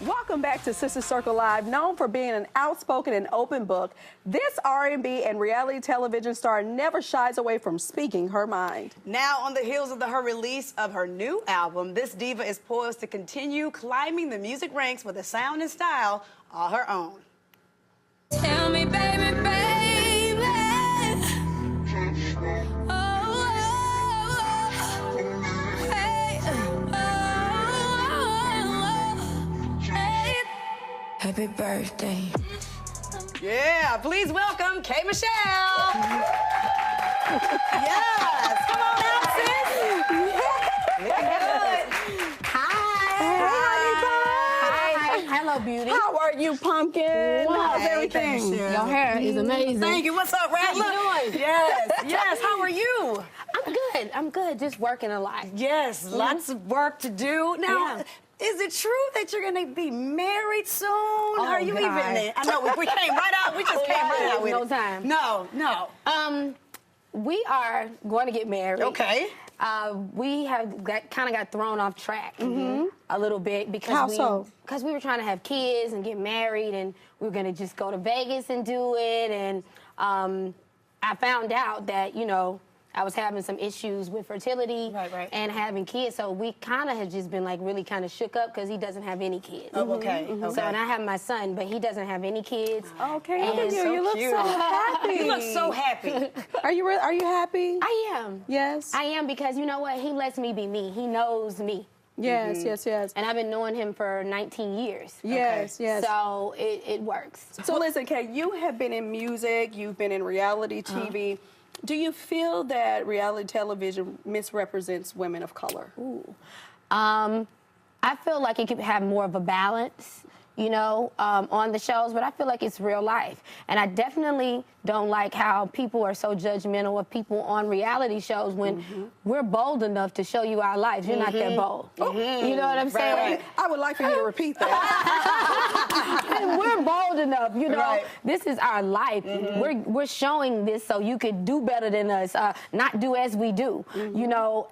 Welcome back to Sister Circle Live. Known for being an outspoken and open book, this R&B and reality television star never shies away from speaking her mind. Now, on the heels of her release of her new album, this diva is poised to continue climbing the music ranks with a sound and style all her own. Tell me, baby, baby. Oh, hey, hey. Happy birthday. Yeah, please welcome K. Michelle. Yes, come on out, sis. Looking good. Hi. Hello, beauty. How are you, Pumpkin? How's Hey, everything? Michelle. Your hair is amazing. Thank you. What's up, Rat? How you doing? Yes, yes. How are you? I'm good. I'm good. Just working a lot. Yes, lots of work to do. Now, Yeah. is it true that you're going to be married soon? Are you God. even? I know we came right out. We just came right out with No it. time. No. We are going to get married. Okay. We have kind of got thrown off track a little bit because How so? Because we were trying to have kids and get married, and we were going to just go to Vegas and do it. And I found out that I was having some issues with fertility Right. and having kids, so we kind of had just been like really kind of shook up because he doesn't have any kids. Oh, okay. So, and I have my son, but he doesn't have any kids. Okay, And look at you. so You look cute. so happy. You look so happy. Are you happy? I am. Yes. I am, because you know what? He lets me be me. He knows me. Yes, yes. And I've been knowing him for 19 years. Yes. So it works. So listen, Kay, you have been in music, you've been in reality TV. Do you feel that reality television misrepresents women of color? I feel like it could have more of a balance, on the shows, but I feel like it's real life. And I definitely don't like how people are so judgmental of people on reality shows when we're bold enough to show you our lives. You're not that bold. You know what I'm saying? Right. I would like for you to repeat that. And we're bold enough, Right. This is our life. We're showing this so you could do better than us, not do as we do,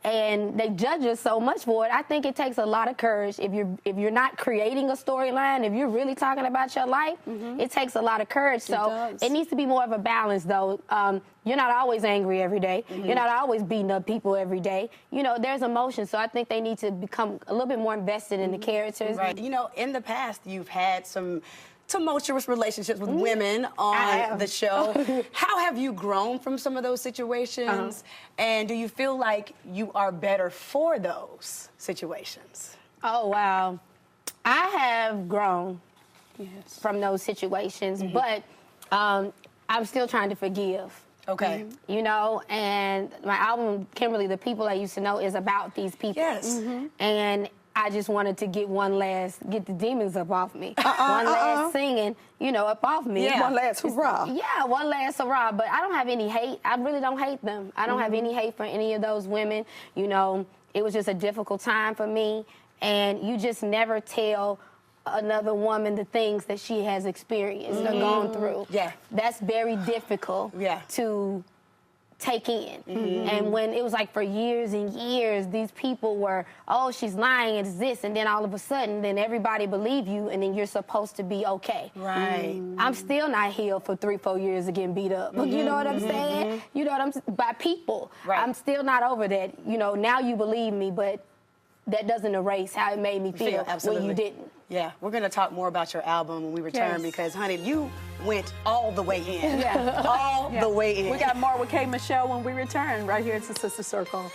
and they judge us so much for it. I think it takes a lot of courage if you're not creating a storyline, if you're really talking about your life, it takes a lot of courage. So does. it needs to be more of a balance, though. You're not always angry every day. You're not always beating up people every day. There's emotion, so I think they need to become a little bit more invested in the characters. Right. In the past, you've had some tumultuous relationships with women on the show. How have you grown from some of those situations? And do you feel like you are better for those situations? Oh, wow. I have grown from those situations, but I'm still trying to forgive. Okay. And my album, Kimberly, The People I Used to Know, is about these people. Yes. And I just wanted to get the demons up off me. One last singing, up off me. Yeah. One last hurrah. Yeah, one last hurrah. But I don't have any hate. I really don't hate them. I don't have any hate for any of those women. It was just a difficult time for me. And you just never tell another woman the things that she has experienced or gone through. Yeah. That's very difficult to take in. And when it was like for years and years, these people were, oh, she's lying, it's this, and then all of a sudden, then everybody believe you, and then you're supposed to be okay. Right. I'm still not healed for 3-4 years of getting beat up. You know what I'm saying? You know what I'm saying? By people. Right. I'm still not over that. Now you believe me, but that doesn't erase how it made me feel when you didn't. Yeah, we're going to talk more about your album when we return because, honey, you went all the way in. All the way in. We got more with K. Michelle when we return right here to Sister Circle.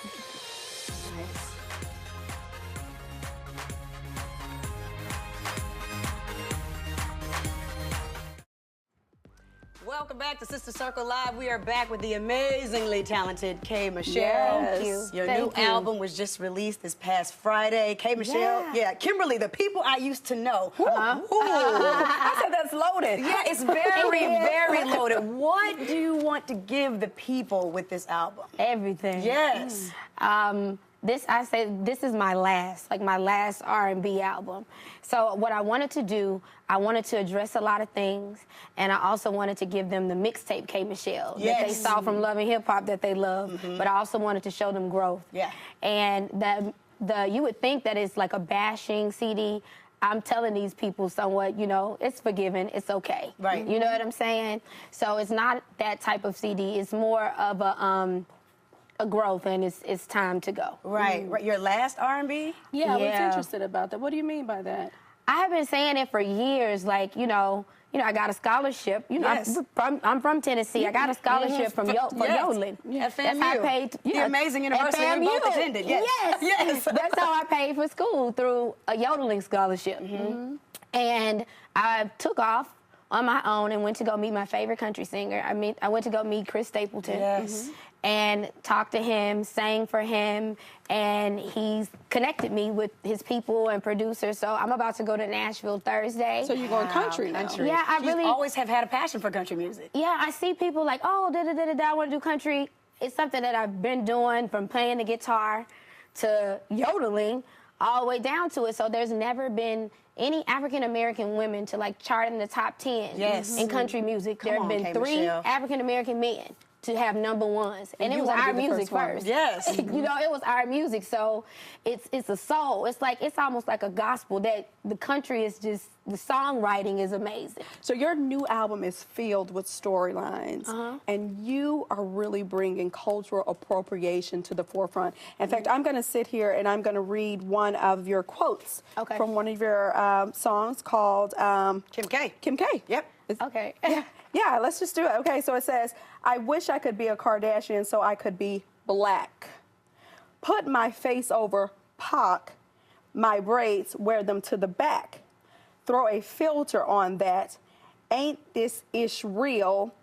Welcome back to Sister Circle Live. We are back with the amazingly talented K. Michelle. Yes. Thank you. Your Thank new you. album was just released this past Friday. K. Michelle, Kimberly, The People I Used to Know. I said that's loaded. Yeah, it's very, very loaded. What do you want to give the people with this album? Everything. Yes. This is my last R&B album. So what I wanted to do, I wanted to address a lot of things, and I also wanted to give them the mixtape K. Michelle that they saw from Love and Hip Hop that they love, but I also wanted to show them growth. Yeah. And you would think that it's like a bashing CD. I'm telling these people somewhat, you know, it's forgiven, it's okay. Right. You know what I'm saying? So it's not that type of CD. It's more of a growth, and it's time to go. Right. Right. Your last R&B? Yeah, I was Yeah. interested about that. What do you mean by that? I have been saying it for years, like, you know, I got a scholarship. You know, Yes. I'm from Tennessee. I got a scholarship for yodeling. Yes. That's how I paid. The amazing university we both attended. Yes. Yes. That's how I paid for school, through a yodeling scholarship. And I took off on my own and went to go meet my favorite country singer. I went to go meet Chris Stapleton. Yes. And talked to him, sang for him, and he's connected me with his people and producers. So I'm about to go to Nashville Thursday. So you're going country now. Yeah, I You really always have had a passion for country music. Yeah, I see people like, oh, I want to do country. It's something that I've been doing, from playing the guitar to yodeling, all the way down to it. So there's never been any African-American women to like chart in the top 10 Yes. in country music. There have on, been K. 3 Michelle. African-American men to have number ones, and it you was wanna our be the music first one. first. Yes. You know, it was our music, so it's a soul. It's almost like a gospel. That the country is just, the songwriting is amazing. So your new album is filled with storylines, and you are really bringing cultural appropriation to the forefront. In fact, I'm going to sit here and I'm going to read one of your quotes Okay. from one of your songs called Kim K. Kim K. Yep. Okay. Yeah, let's just do it. Okay, so it says, I wish I could be a Kardashian so I could be black. Put my face over Pac, my braids, wear them to the back. Throw a filter on that. Ain't this ish real?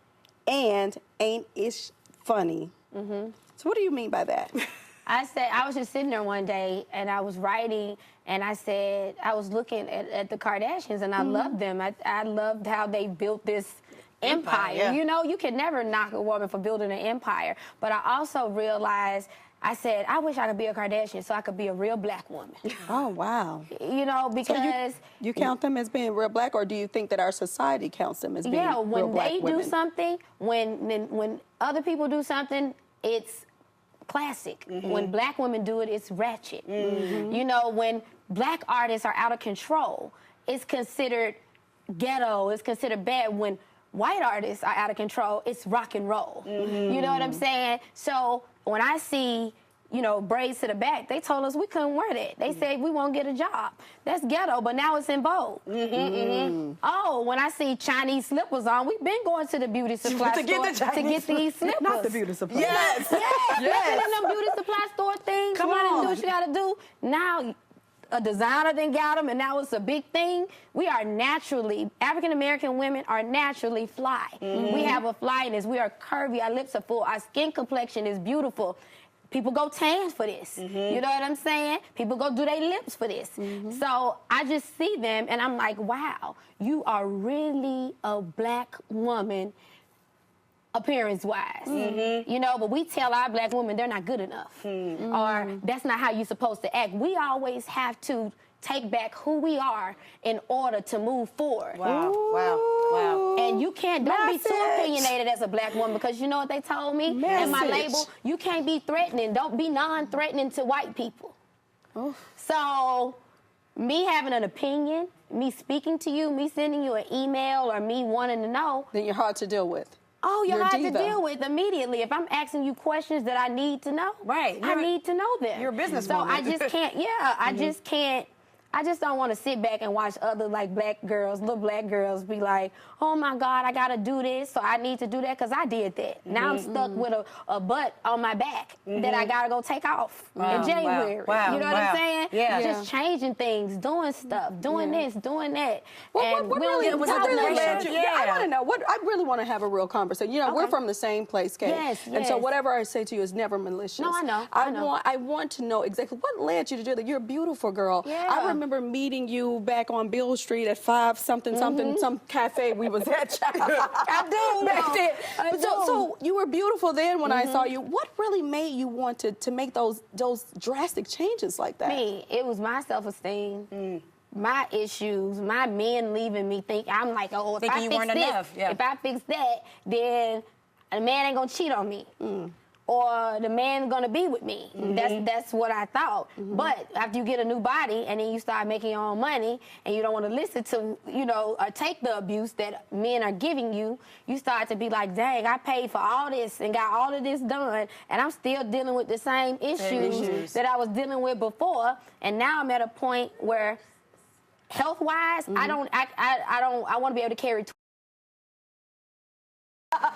And ain't ish funny? So what do you mean by that? I was just sitting there one day and I was writing, and I said, I was looking at the Kardashians, and I loved them. I loved how they built this empire. yeah. You know, you can never knock a woman for building an empire. But I also realized, I said, I wish I could be a Kardashian so I could be a real black woman. Oh, wow. You know, because You count them as being real black, or do you think that our society counts them as being yeah, real when black they women? do something, when other people do something, it's classic. When black women do it, it's ratchet. You know, when black artists are out of control, it's considered ghetto, it's considered bad. When white artists are out of control, it's rock and roll. You know what I'm saying? So when I see, you know, braids to the back, they told us we couldn't wear that. They said we won't get a job. That's ghetto, but now it's in vogue. Oh, when I see Chinese slippers on, we've been going to the beauty supply To get store the to Chinese get these slippers. Not the beauty supply. Yes. Yes. In them beauty supply store things, Come running, on. do what you gotta do. Now, a designer then got them, and now it's a big thing. We are naturally, African-American women are naturally fly. We have a flyness. We are curvy. Our lips are full. Our skin complexion is beautiful. People go tan for this. You know what I'm saying? People go do their lips for this. So I just see them, and I'm like, wow, you are really a black woman appearance-wise. You know, but we tell our black women they're not good enough. Or that's not how you're supposed to act. We always have to take back who we are in order to move forward. Wow, wow, wow. And you don't be too Message. opinionated as a black woman, because you know what they told me in my Message. label? You can't be threatening. Don't be non-threatening to white people. So me having an opinion, me speaking to you, me sending you an email, or me wanting to know, Then you're hard to deal with. oh, you're You're a hard to diva. deal with immediately. If I'm asking you questions that I need to know, Right. I need to know them. you're a businesswoman. So I just can't, I just can't. I just don't want to sit back and watch other like black girls, little black girls be like, oh my God, I gotta do this, so I need to do that because I did that. Now I'm stuck with a butt on my back that I gotta go take off in January. wow, You know what wow. I'm saying? Yeah. Just changing things, doing stuff, doing this, doing that. What we don't really, get what the really led celebration. you? I want to know. I really want to have a real conversation. You know, we're Okay. from the same place, Kate. Yes, And so yes. whatever I say to you is never malicious. No, I know, I know. I want to know exactly what led you to do that. You're a beautiful girl. Yeah. I remember meeting you back on Beale Street at 5 something, some cafe we was at. I do Back know. then. I But do. so you were beautiful then when I saw you. What really made you want to make those drastic changes like that? Me, it was my self-esteem, my issues, my men leaving me I'm like, oh, if Thinking I you fix weren't this, enough, yeah. if I fix that, then a man ain't gonna cheat on me. or the man gonna be with me. That's what I thought. But after you get a new body and then you start making your own money and you don't want to listen to, or take the abuse that men are giving you, you start to be like, dang, I paid for all this and got all of this done, and I'm still dealing with the same issues that I was dealing with before. And now I'm at a point where, health-wise, I want to be able to carry.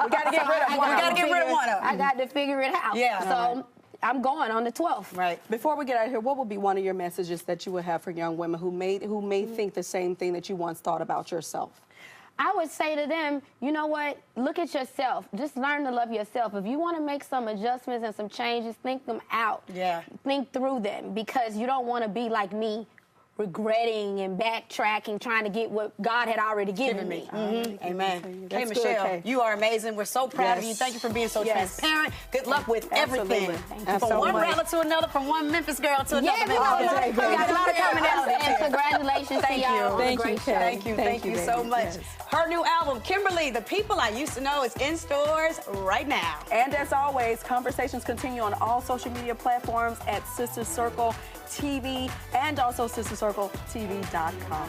We got to get rid of one. We got to get rid of one of them. I got to figure it out. Yeah. So I'm going on the 12th. Right. Before we get out of here, what would be one of your messages that you would have for young women who may think the same thing that you once thought about yourself? I would say to them, you know what? Look at yourself. Just learn to love yourself. If you want to make some adjustments and some changes, think them out. Yeah. Think through them, because you don't want to be like me, regretting and backtracking, trying to get what God had already given me. Amen. Hey, That's Michelle, good, Kay. you are amazing. We're so proud of you. Yes. Thank you for being so Yes. transparent. Good luck with Absolutely. everything. Thank you From so one much. rally to another, from one Memphis girl to another. Yeah, we Memphis girl. got a lot of commonalities. And congratulations to Thank y'all. you. on a Thank great you, show. Kay. Thank you so baby. much. Yes. Her new album, Kimberly, The People I Used to Know, is in stores right now. And as always, conversations continue on all social media platforms at Sister Circle TV and also sistercircletv.com.